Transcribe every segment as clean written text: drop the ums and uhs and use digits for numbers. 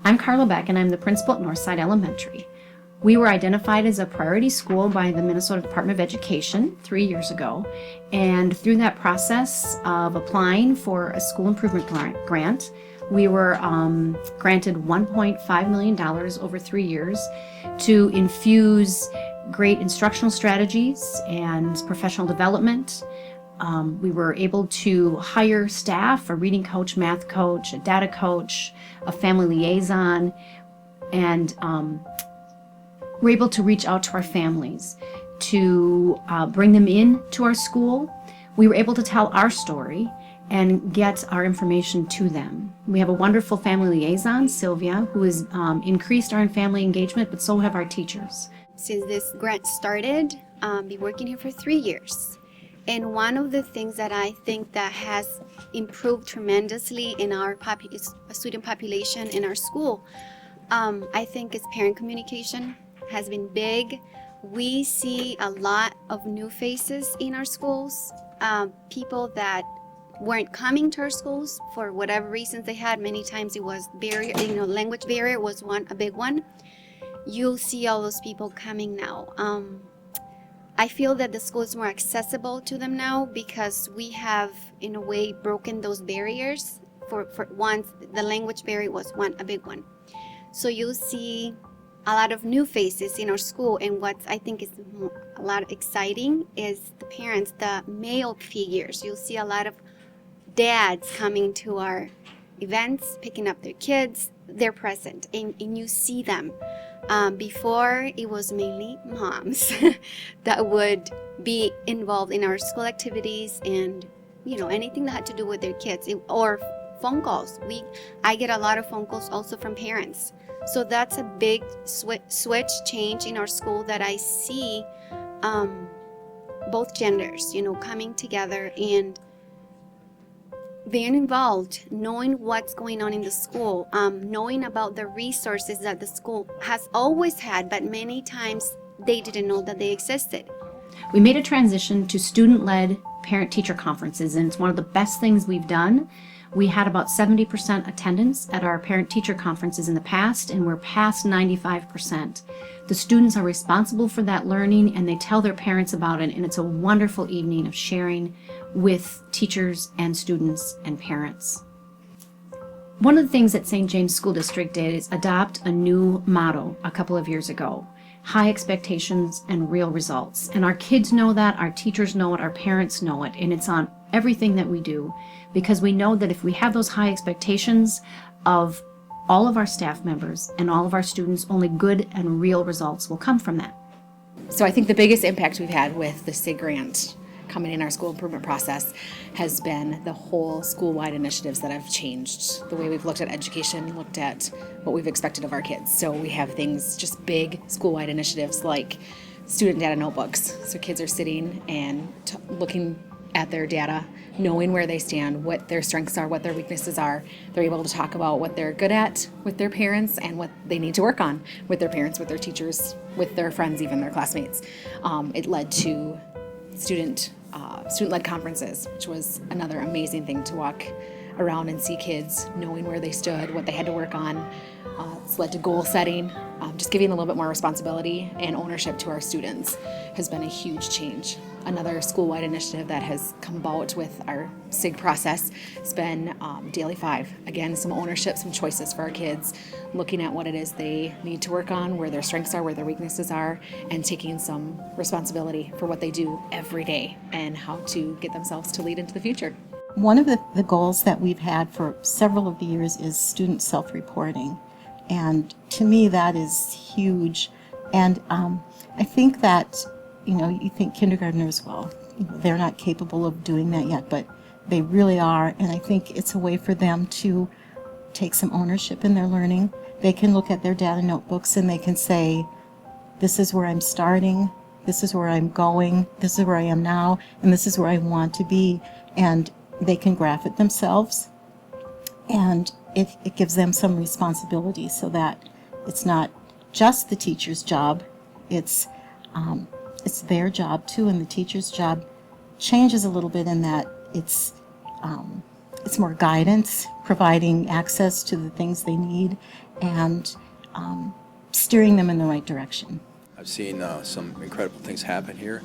I'm Carla Beck, and I'm the principal at Northside Elementary. We were identified as a priority school by the Minnesota Department of Education 3 years ago, and through that process of applying for a school improvement grant, we were granted $1.5 million over 3 years to infuse great instructional strategies and professional development. We were able to hire staff, a reading coach, math coach, a data coach, a family liaison, and we're able to reach out to our families to bring them in to our school. We were able to tell our story and get our information to them. We have a wonderful family liaison, Sylvia, who has increased our family engagement, but so have our teachers. Since this grant started, I've been working here for 3 years. And one of the things that I think that has improved tremendously in our student population in our school, I think is parent communication has been big. We see a lot of new faces in our schools, people that weren't coming to our schools for whatever reasons they had. Many times it was barrier, language barrier was a big one. You'll see all those people coming now. I feel that the school is more accessible to them now because we have, in a way, broken those barriers. For once, the language barrier was a big one. So you'll see a lot of new faces in our school, and what I think is a lot exciting is the parents, the male figures. You'll see a lot of dads coming to our events, picking up their kids. They're present, and you see them. Before, it was mainly moms that would be involved in our school activities and, anything that had to do with their kids, or phone calls. I get a lot of phone calls also from parents. So that's a big switch change in our school that I see both genders, coming together and being involved, knowing what's going on in the school, knowing about the resources that the school has always had, but many times they didn't know that they existed. We made a transition to student-led parent-teacher conferences, and it's one of the best things we've done. We had about 70% attendance at our parent-teacher conferences in the past, and we're past 95%. The students are responsible for that learning, and they tell their parents about it, and it's a wonderful evening of sharing with teachers and students and parents. One of the things that St. James School District did is adopt a new motto a couple of years ago: high expectations and real results. And our kids know that, our teachers know it, our parents know it, and it's on everything that we do, because we know that if we have those high expectations of all of our staff members and all of our students, only good and real results will come from that. So I think the biggest impact we've had with the SIG grant coming in our school improvement process has been the whole school-wide initiatives that have changed the way we've looked at education, looked at what we've expected of our kids. So we have things, just big school-wide initiatives like student data notebooks. So kids are sitting and looking at their data, knowing where they stand, what their strengths are, what their weaknesses are. They're able to talk about what they're good at with their parents and what they need to work on with their parents, with their teachers, with their friends, even their classmates. It led to student-led conferences, which was another amazing thing to walk around and see kids knowing where they stood, what they had to work on. It's led to goal setting, just giving a little bit more responsibility and ownership to our students has been a huge change. Another school-wide initiative that has come about with our SIG process has been Daily 5. Again, some ownership, some choices for our kids, looking at what it is they need to work on, where their strengths are, where their weaknesses are, and taking some responsibility for what they do every day and how to get themselves to lead into the future. One of the goals that we've had for several of the years is student self-reporting. And to me, that is huge. And I think that, you think kindergartners, well, they're not capable of doing that yet, but they really are. And I think it's a way for them to take some ownership in their learning. They can look at their data notebooks and they can say, this is where I'm starting, this is where I'm going, this is where I am now, and this is where I want to be. And they can graph it themselves. And it gives them some responsibility so that it's not just the teacher's job, it's their job too, and the teacher's job changes a little bit in that it's it's more guidance, providing access to the things they need, and steering them in the right direction. I've seen some incredible things happen here.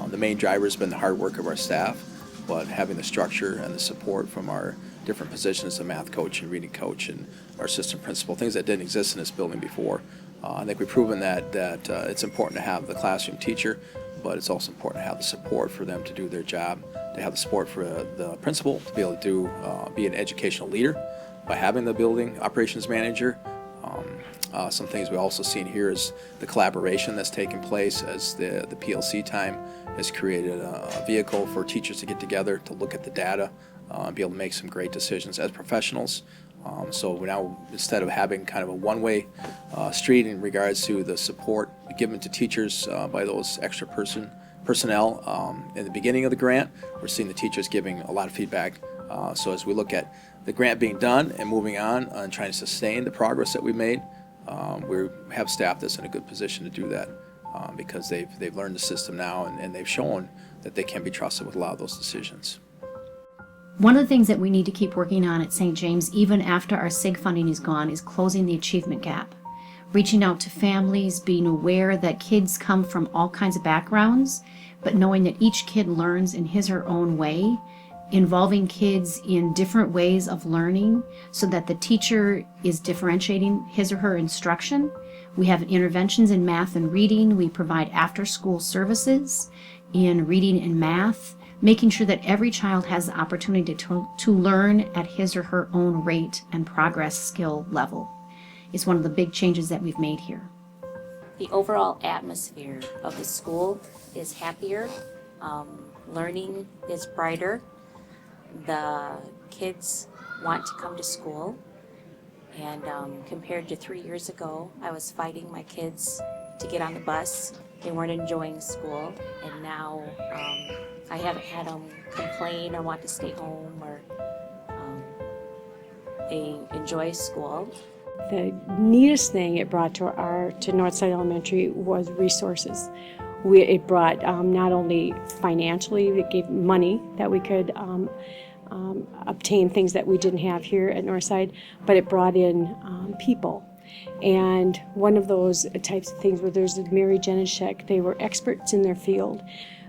The main driver has been the hard work of our staff, but having the structure and the support from our different positions, the math coach and reading coach and our assistant principal, things that didn't exist in this building before. I think we've proven that it's important to have the classroom teacher, but it's also important to have the support for them to do their job, to have the support for the principal to be able to be an educational leader by having the building operations manager. Some things we also seen here is the collaboration that's taking place as the PLC time has created a vehicle for teachers to get together to look at the data and be able to make some great decisions as professionals. So we now, instead of having kind of a one-way street in regards to the support given to teachers by those extra personnel in the beginning of the grant, we're seeing the teachers giving a lot of feedback. So as we look at the grant being done and moving on and trying to sustain the progress that we made, we have staff that's in a good position to do that because they've learned the system now and they've shown that they can be trusted with a lot of those decisions. One of the things that we need to keep working on at St. James, even after our SIG funding is gone, is closing the achievement gap. Reaching out to families, being aware that kids come from all kinds of backgrounds, but knowing that each kid learns in his or her own way, involving kids in different ways of learning so that the teacher is differentiating his or her instruction. We have interventions in math and reading. We provide after-school services in reading and math, making sure that every child has the opportunity to learn at his or her own rate and progress skill level. It's one of the big changes that we've made here. The overall atmosphere of the school is happier. Learning is brighter. The kids want to come to school. And compared to 3 years ago, I was fighting my kids to get on the bus. They weren't enjoying school. And now I haven't had them complain or want to stay home, or they enjoy school. The neatest thing it brought to Northside Elementary was resources. It brought not only financially, it gave money that we could obtain things that we didn't have here at Northside, but it brought in people. And one of those types of things where there's Mary Jenishek, they were experts in their field.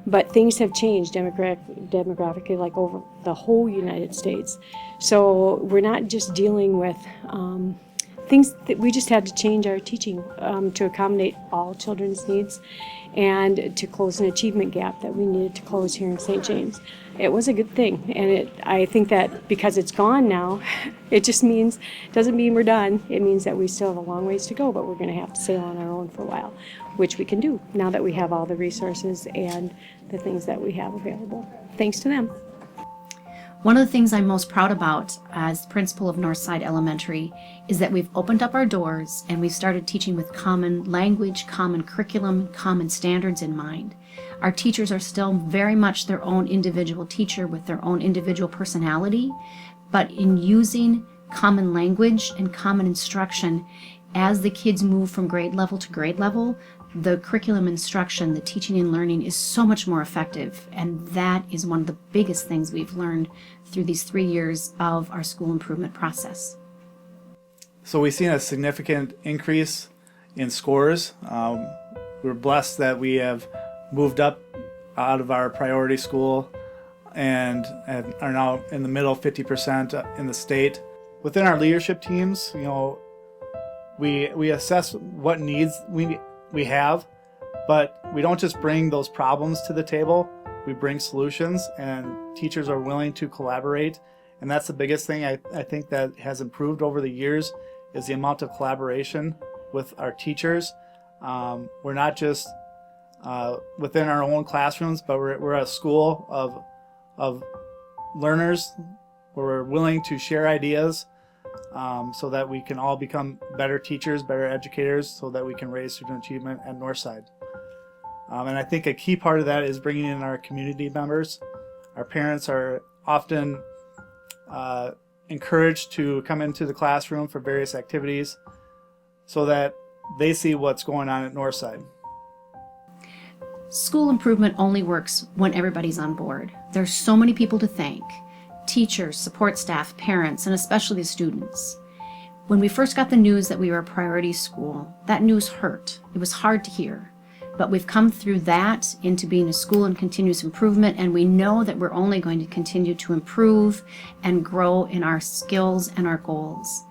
But things have changed demographically, like over the whole United States. So we're not just dealing with things that we just had to change our teaching to accommodate all children's needs and to close an achievement gap that we needed to close here in St. James. It was a good thing, and I think that because it's gone now, it just doesn't mean we're done. It means that we still have a long ways to go, but we're going to have to sail on our own for a while, which we can do now that we have all the resources and the things that we have available, thanks to them. One of the things I'm most proud about as principal of Northside Elementary is that we've opened up our doors and we've started teaching with common language, common curriculum, common standards in mind. Our teachers are still very much their own individual teacher with their own individual personality, but in using common language and common instruction, as the kids move from grade level to grade level, the curriculum instruction, the teaching and learning is so much more effective. And that is one of the biggest things we've learned through these 3 years of our school improvement process. So we've seen a significant increase in scores. We're blessed that we have moved up out of our priority school and are now in the middle 50% in the state. Within our leadership teams, we assess what needs we have, but we don't just bring those problems to the table. We bring solutions, and teachers are willing to collaborate. And that's the biggest thing I think that has improved over the years is the amount of collaboration with our teachers. We're not just within our own classrooms, but we're a school of learners where we're willing to share ideas so that we can all become better teachers, better educators, so that we can raise student achievement at Northside. And I think a key part of that is bringing in our community members. Our parents are often encouraged to come into the classroom for various activities so that they see what's going on at Northside. School improvement only works when everybody's on board. There's so many people to thank. teachers, support staff, parents, and especially the students. When we first got the news that we were a priority school, that news hurt. It was hard to hear. But we've come through that into being a school in continuous improvement, and we know that we're only going to continue to improve and grow in our skills and our goals.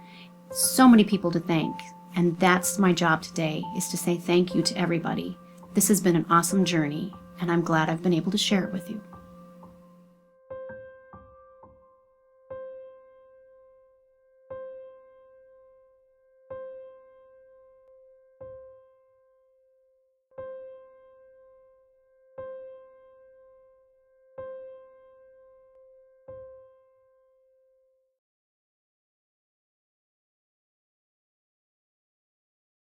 So many people to thank, and that's my job today, is to say thank you to everybody. This has been an awesome journey, and I'm glad I've been able to share it with you.